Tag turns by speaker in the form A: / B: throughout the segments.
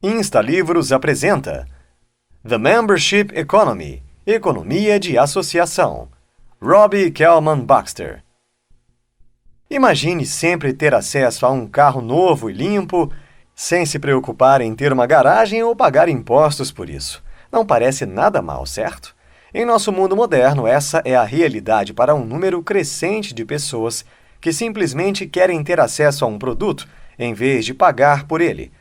A: Instalivros apresenta The Membership Economy, Economia de Associação, Robbie Kellman Baxter. Imagine sempre ter acesso a um carro novo e limpo, sem se preocupar em ter uma garagem ou pagar impostos por isso. Não parece nada mal, certo? Em nosso mundo moderno, essa é a realidade para um número crescente de pessoas que simplesmente querem ter acesso a um produto em vez de pagar por ele.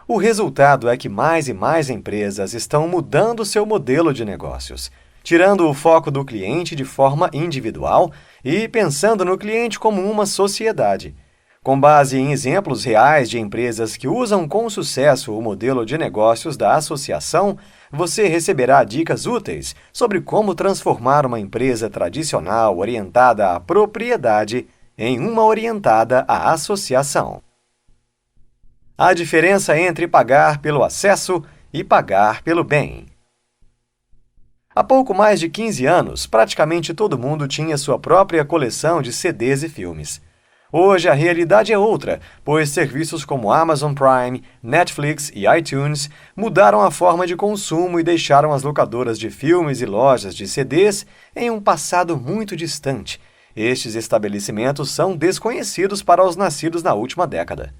A: O resultado é que mais e mais empresas estão mudando seu modelo de negócios, tirando o foco do cliente de forma individual e pensando no cliente como uma sociedade. Com base em exemplos reais de empresas que usam com sucesso o modelo de negócios da associação, você receberá dicas úteis sobre como transformar uma empresa tradicional orientada à propriedade em uma orientada à associação. A diferença entre pagar pelo acesso e pagar pelo bem. Há pouco mais de 15 anos, praticamente todo mundo tinha sua própria coleção de CDs e filmes. Hoje a realidade é outra, pois serviços como Amazon Prime, Netflix e iTunes mudaram a forma de consumo e deixaram as locadoras de filmes e lojas de CDs em um passado muito distante. Estes estabelecimentos são desconhecidos para os nascidos na última década.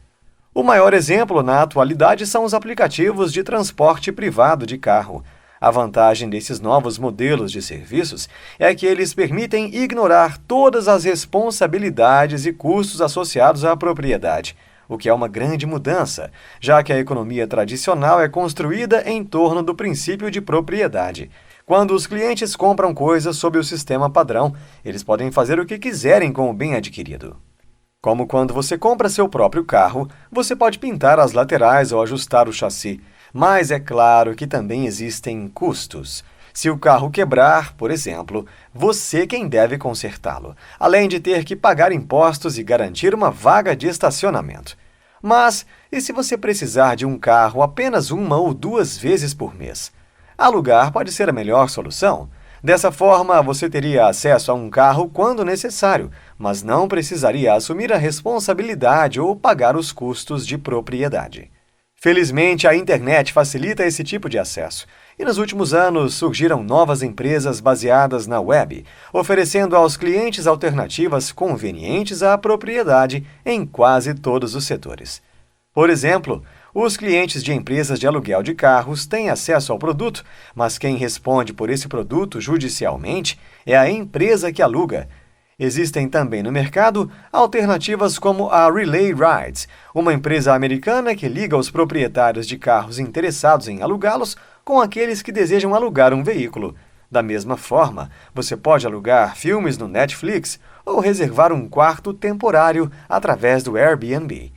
A: O maior exemplo na atualidade são os aplicativos de transporte privado de carro. A vantagem desses novos modelos de serviços é que eles permitem ignorar todas as responsabilidades e custos associados à propriedade, o que é uma grande mudança, já que a economia tradicional é construída em torno do princípio de propriedade. Quando os clientes compram coisas sob o sistema padrão, eles podem fazer o que quiserem com o bem adquirido. Como quando você compra seu próprio carro, você pode pintar as laterais ou ajustar o chassi, mas é claro que também existem custos. Se o carro quebrar, por exemplo, você quem deve consertá-lo, além de ter que pagar impostos e garantir uma vaga de estacionamento. Mas, e se você precisar de um carro apenas uma ou duas vezes por mês? Alugar pode ser a melhor solução. Dessa forma, você teria acesso a um carro quando necessário, mas não precisaria assumir a responsabilidade ou pagar os custos de propriedade. Felizmente, a internet facilita esse tipo de acesso, e nos últimos anos surgiram novas empresas baseadas na web, oferecendo aos clientes alternativas convenientes à propriedade em quase todos os setores. Por exemplo, os clientes de empresas de aluguel de carros têm acesso ao produto, mas quem responde por esse produto judicialmente é a empresa que aluga. Existem também no mercado alternativas como a Relay Rides, uma empresa americana que liga os proprietários de carros interessados em alugá-los com aqueles que desejam alugar um veículo. Da mesma forma, você pode alugar filmes no Netflix ou reservar um quarto temporário através do Airbnb.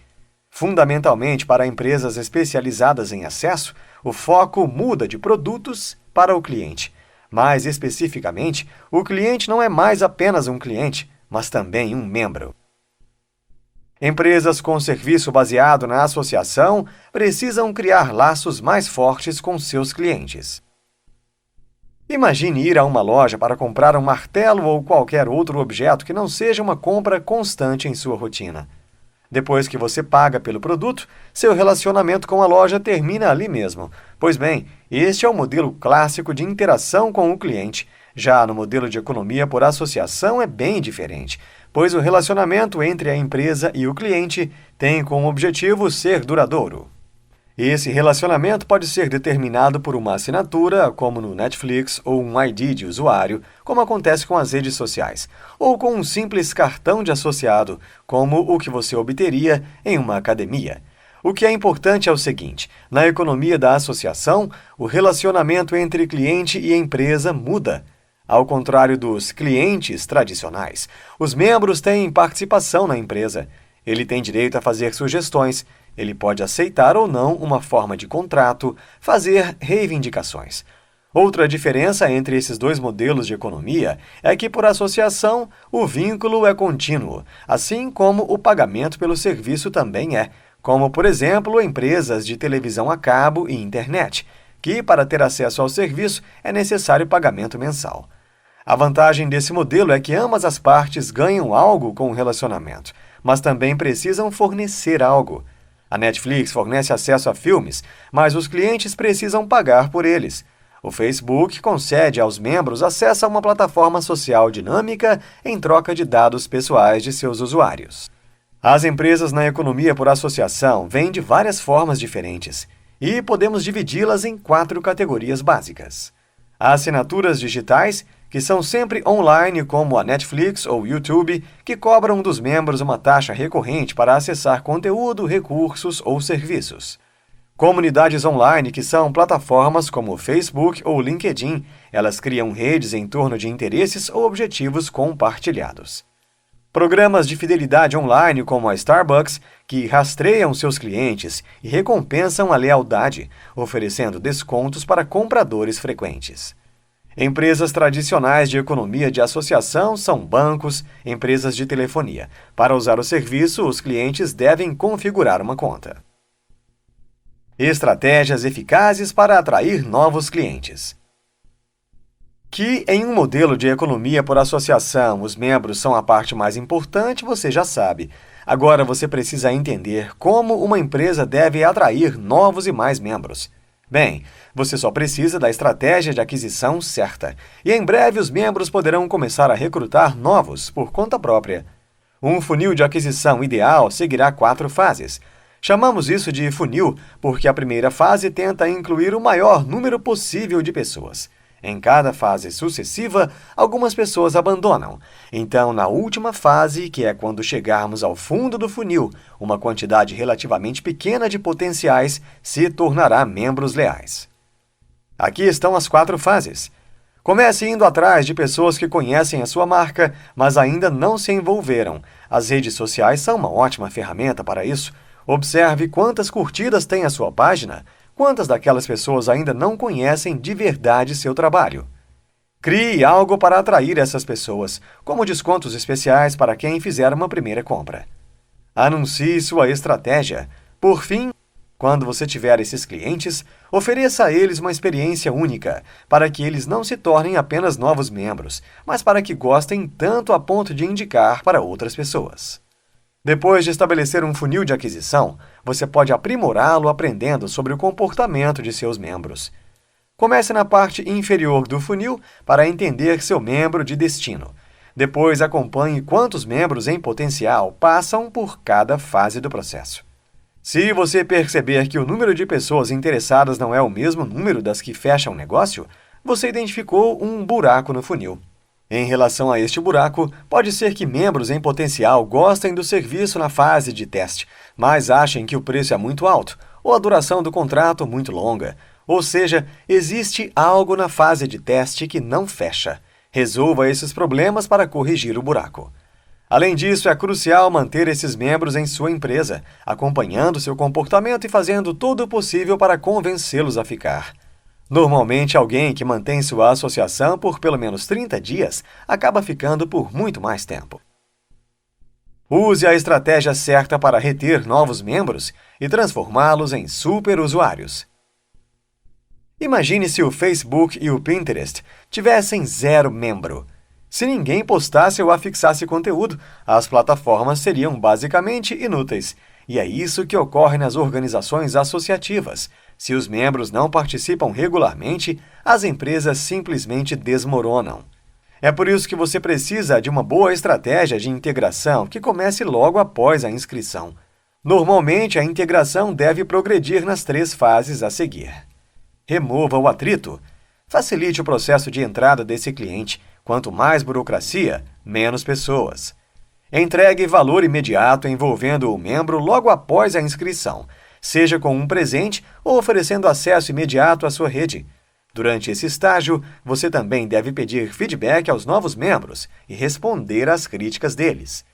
A: Fundamentalmente, para empresas especializadas em acesso, o foco muda de produtos para o cliente. Mais especificamente, o cliente não é mais apenas um cliente, mas também um membro. Empresas com serviço baseado na associação precisam criar laços mais fortes com seus clientes. Imagine ir a uma loja para comprar um martelo ou qualquer outro objeto que não seja uma compra constante em sua rotina. Depois que você paga pelo produto, seu relacionamento com a loja termina ali mesmo. Pois bem, este é o modelo clássico de interação com o cliente. Já no modelo de economia por associação é bem diferente, pois o relacionamento entre a empresa e o cliente tem como objetivo ser duradouro. Esse relacionamento pode ser determinado por uma assinatura, como no Netflix, ou um ID de usuário, como acontece com as redes sociais, ou com um simples cartão de associado, como o que você obteria em uma academia. O que é importante é o seguinte: na economia da associação, o relacionamento entre cliente e empresa muda. Ao contrário dos clientes tradicionais, os membros têm participação na empresa. Ele tem direito a fazer sugestões. Ele pode aceitar ou não uma forma de contrato, fazer reivindicações. Outra diferença entre esses dois modelos de economia é que, por associação, o vínculo é contínuo, assim como o pagamento pelo serviço também é, como, por exemplo, empresas de televisão a cabo e internet, que, para ter acesso ao serviço, é necessário pagamento mensal. A vantagem desse modelo é que ambas as partes ganham algo com o relacionamento, mas também precisam fornecer algo. A Netflix fornece acesso a filmes, mas os clientes precisam pagar por eles. O Facebook concede aos membros acesso a uma plataforma social dinâmica em troca de dados pessoais de seus usuários. As empresas na economia por associação vêm de várias formas diferentes e podemos dividi-las em 4 categorias básicas. Assinaturas digitais, que são sempre online, como a Netflix ou YouTube, que cobram dos membros uma taxa recorrente para acessar conteúdo, recursos ou serviços. Comunidades online, que são plataformas como o Facebook ou LinkedIn, elas criam redes em torno de interesses ou objetivos compartilhados. Programas de fidelidade online, como a Starbucks, que rastreiam seus clientes e recompensam a lealdade, oferecendo descontos para compradores frequentes. Empresas tradicionais de economia de associação são bancos, empresas de telefonia. Para usar o serviço, os clientes devem configurar uma conta. Estratégias eficazes para atrair novos clientes. Que em um modelo de economia por associação os membros são a parte mais importante, você já sabe. Agora você precisa entender como uma empresa deve atrair novos e mais membros. Bem, você só precisa da estratégia de aquisição certa, e em breve os membros poderão começar a recrutar novos por conta própria. Um funil de aquisição ideal seguirá 4 fases. Chamamos isso de funil porque a primeira fase tenta incluir o maior número possível de pessoas. Em cada fase sucessiva, algumas pessoas abandonam. Então, na última fase, que é quando chegarmos ao fundo do funil, uma quantidade relativamente pequena de potenciais se tornará membros leais. Aqui estão as 4 fases. Comece indo atrás de pessoas que conhecem a sua marca, mas ainda não se envolveram. As redes sociais são uma ótima ferramenta para isso. Observe quantas curtidas tem a sua página. Quantas daquelas pessoas ainda não conhecem de verdade seu trabalho? Crie algo para atrair essas pessoas, como descontos especiais para quem fizer uma primeira compra. Anuncie sua estratégia. Por fim, quando você tiver esses clientes, ofereça a eles uma experiência única, para que eles não se tornem apenas novos membros, mas para que gostem tanto a ponto de indicar para outras pessoas. Depois de estabelecer um funil de aquisição, você pode aprimorá-lo aprendendo sobre o comportamento de seus membros. Comece na parte inferior do funil para entender seu membro de destino. Depois, acompanhe quantos membros em potencial passam por cada fase do processo. Se você perceber que o número de pessoas interessadas não é o mesmo número das que fecham o negócio, você identificou um buraco no funil. Em relação a este buraco, pode ser que membros em potencial gostem do serviço na fase de teste, mas achem que o preço é muito alto ou a duração do contrato muito longa. Ou seja, existe algo na fase de teste que não fecha. Resolva esses problemas para corrigir o buraco. Além disso, é crucial manter esses membros em sua empresa, acompanhando seu comportamento e fazendo todo o possível para convencê-los a ficar. Normalmente, alguém que mantém sua associação por pelo menos 30 dias acaba ficando por muito mais tempo. Use a estratégia certa para reter novos membros e transformá-los em superusuários. Imagine se o Facebook e o Pinterest tivessem 0 membro. Se ninguém postasse ou afixasse conteúdo, as plataformas seriam basicamente inúteis. E é isso que ocorre nas organizações associativas. Se os membros não participam regularmente, as empresas simplesmente desmoronam. É por isso que você precisa de uma boa estratégia de integração que comece logo após a inscrição. Normalmente, a integração deve progredir nas 3 fases a seguir. Remova o atrito. Facilite o processo de entrada desse cliente. Quanto mais burocracia, menos pessoas. Entregue valor imediato envolvendo o membro logo após a inscrição, seja com um presente ou oferecendo acesso imediato à sua rede. Durante esse estágio, você também deve pedir feedback aos novos membros e responder às críticas deles.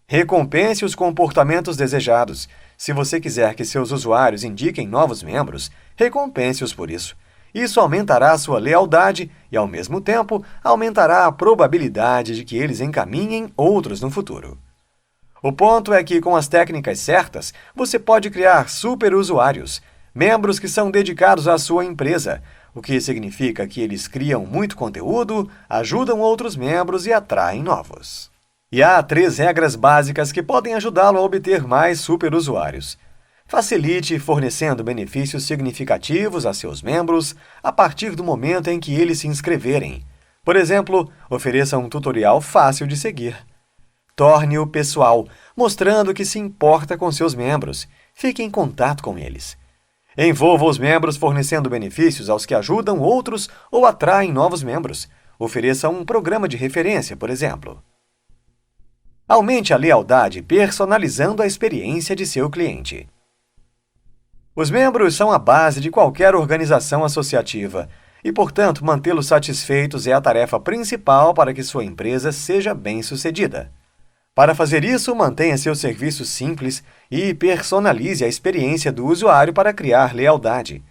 A: Recompense os comportamentos desejados. Se você quiser que seus usuários indiquem novos membros, recompense-os por isso. Isso aumentará a sua lealdade e, ao mesmo tempo, aumentará a probabilidade de que eles encaminhem outros no futuro. O ponto é que, com as técnicas certas, você pode criar superusuários, membros que são dedicados à sua empresa, o que significa que eles criam muito conteúdo, ajudam outros membros e atraem novos. E há 3 regras básicas que podem ajudá-lo a obter mais superusuários. Facilite fornecendo benefícios significativos a seus membros a partir do momento em que eles se inscreverem. Por exemplo, ofereça um tutorial fácil de seguir. Torne-o pessoal, mostrando que se importa com seus membros. Fique em contato com eles. Envolva os membros fornecendo benefícios aos que ajudam outros ou atraem novos membros. Ofereça um programa de referência, por exemplo. Aumente a lealdade personalizando a experiência de seu cliente. Os membros são a base de qualquer organização associativa e, portanto, mantê-los satisfeitos é a tarefa principal para que sua empresa seja bem-sucedida. Para fazer isso, mantenha seus serviços simples e personalize a experiência do usuário para criar lealdade.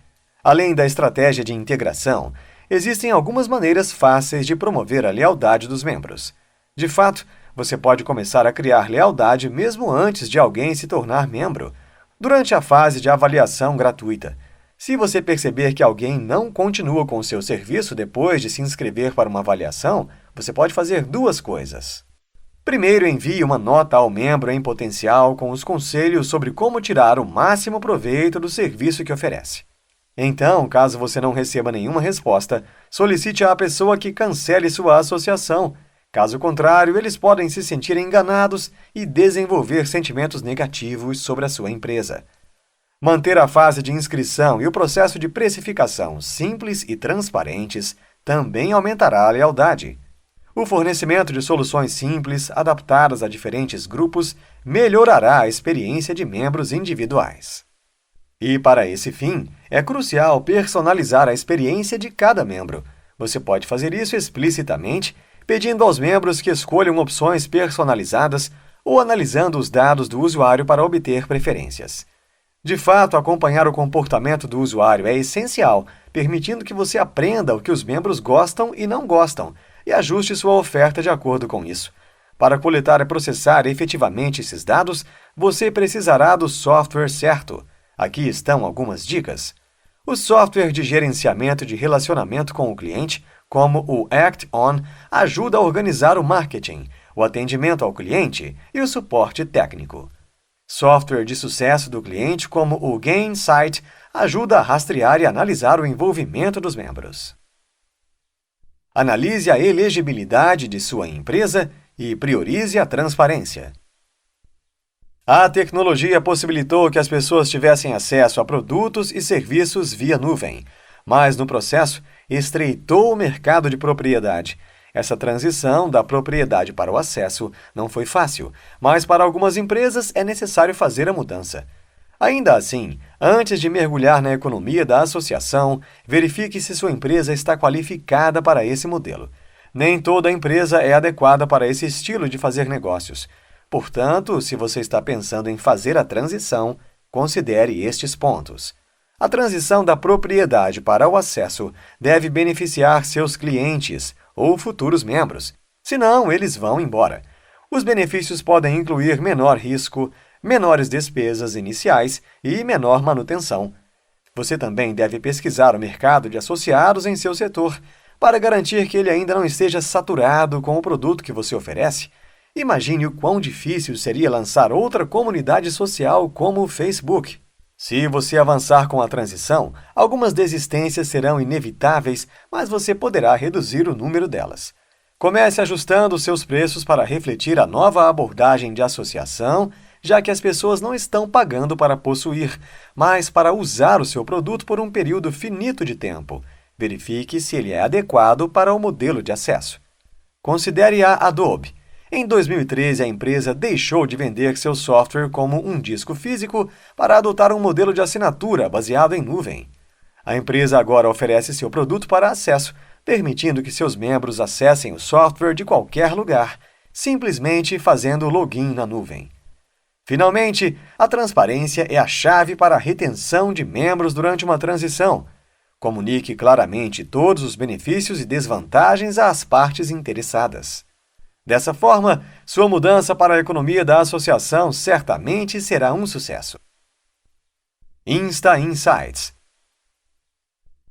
A: Além da estratégia de integração, existem algumas maneiras fáceis de promover a lealdade dos membros. De fato, você pode começar a criar lealdade mesmo antes de alguém se tornar membro, durante a fase de avaliação gratuita. Se você perceber que alguém não continua com o seu serviço depois de se inscrever para uma avaliação, você pode fazer duas coisas. Primeiro, envie uma nota ao membro em potencial com os conselhos sobre como tirar o máximo proveito do serviço que oferece. Então, caso você não receba nenhuma resposta, solicite à pessoa que cancele sua associação. Caso contrário, eles podem se sentir enganados e desenvolver sentimentos negativos sobre a sua empresa. Manter a fase de inscrição e o processo de precificação simples e transparentes também aumentará a lealdade. O fornecimento de soluções simples, adaptadas a diferentes grupos, melhorará a experiência de membros individuais. E, para esse fim, é crucial personalizar a experiência de cada membro. Você pode fazer isso explicitamente, pedindo aos membros que escolham opções personalizadas ou analisando os dados do usuário para obter preferências. De fato, acompanhar o comportamento do usuário é essencial, permitindo que você aprenda o que os membros gostam e não gostam, e ajuste sua oferta de acordo com isso. Para coletar e processar efetivamente esses dados, você precisará do software certo. Aqui estão algumas dicas. O software de gerenciamento de relacionamento com o cliente, como o Act-On, ajuda a organizar o marketing, o atendimento ao cliente e o suporte técnico. Software de sucesso do cliente, como o Gainsight, ajuda a rastrear e analisar o envolvimento dos membros. Analise a elegibilidade de sua empresa e priorize a transparência. A tecnologia possibilitou que as pessoas tivessem acesso a produtos e serviços via nuvem, mas, no processo, estreitou o mercado de propriedade. Essa transição da propriedade para o acesso não foi fácil, mas para algumas empresas é necessário fazer a mudança. Ainda assim, antes de mergulhar na economia da associação, verifique se sua empresa está qualificada para esse modelo. Nem toda empresa é adequada para esse estilo de fazer negócios. Portanto, se você está pensando em fazer a transição, considere estes pontos. A transição da propriedade para o acesso deve beneficiar seus clientes ou futuros membros, senão eles vão embora. Os benefícios podem incluir menor risco, menores despesas iniciais e menor manutenção. Você também deve pesquisar o mercado de associados em seu setor para garantir que ele ainda não esteja saturado com o produto que você oferece. Imagine o quão difícil seria lançar outra comunidade social como o Facebook. Se você avançar com a transição, algumas desistências serão inevitáveis, mas você poderá reduzir o número delas. Comece ajustando seus preços para refletir a nova abordagem de associação, já que as pessoas não estão pagando para possuir, mas para usar o seu produto por um período finito de tempo. Verifique se ele é adequado para o modelo de acesso. Considere a Adobe. Em 2013, a empresa deixou de vender seu software como um disco físico para adotar um modelo de assinatura baseado em nuvem. A empresa agora oferece seu produto para acesso, permitindo que seus membros acessem o software de qualquer lugar, simplesmente fazendo login na nuvem. Finalmente, a transparência é a chave para a retenção de membros durante uma transição. Comunique claramente todos os benefícios e desvantagens às partes interessadas. Dessa forma, sua mudança para a economia da associação certamente será um sucesso. Insta Insights.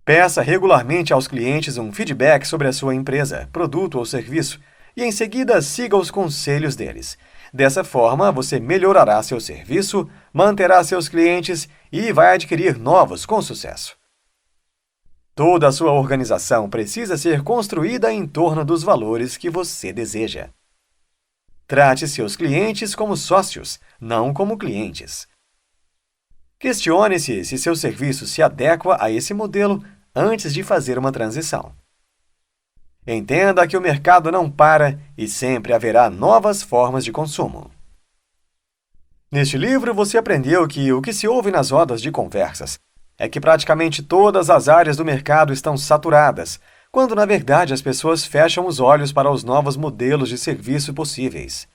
A: Peça regularmente aos clientes um feedback sobre a sua empresa, produto ou serviço, e em seguida siga os conselhos deles. Dessa forma, você melhorará seu serviço, manterá seus clientes e vai adquirir novos com sucesso. Toda a sua organização precisa ser construída em torno dos valores que você deseja. Trate seus clientes como sócios, não como clientes. Questione-se se seu serviço se adequa a esse modelo antes de fazer uma transição. Entenda que o mercado não para e sempre haverá novas formas de consumo. Neste livro, você aprendeu que o que se ouve nas rodas de conversas é que praticamente todas as áreas do mercado estão saturadas, quando na verdade as pessoas fecham os olhos para os novos modelos de serviço possíveis.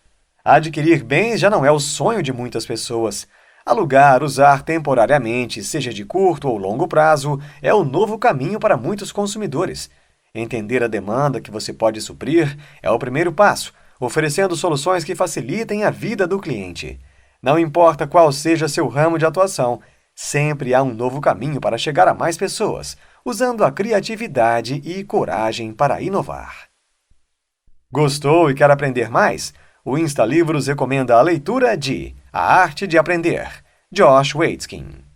A: Adquirir bens já não é o sonho de muitas pessoas. Alugar, usar temporariamente, seja de curto ou longo prazo, é o novo caminho para muitos consumidores. Entender a demanda que você pode suprir é o primeiro passo, oferecendo soluções que facilitem a vida do cliente. Não importa qual seja seu ramo de atuação, sempre há um novo caminho para chegar a mais pessoas, usando a criatividade e coragem para inovar. Gostou e quer aprender mais? O Insta Livros recomenda a leitura de A Arte de Aprender, Josh Waitzkin.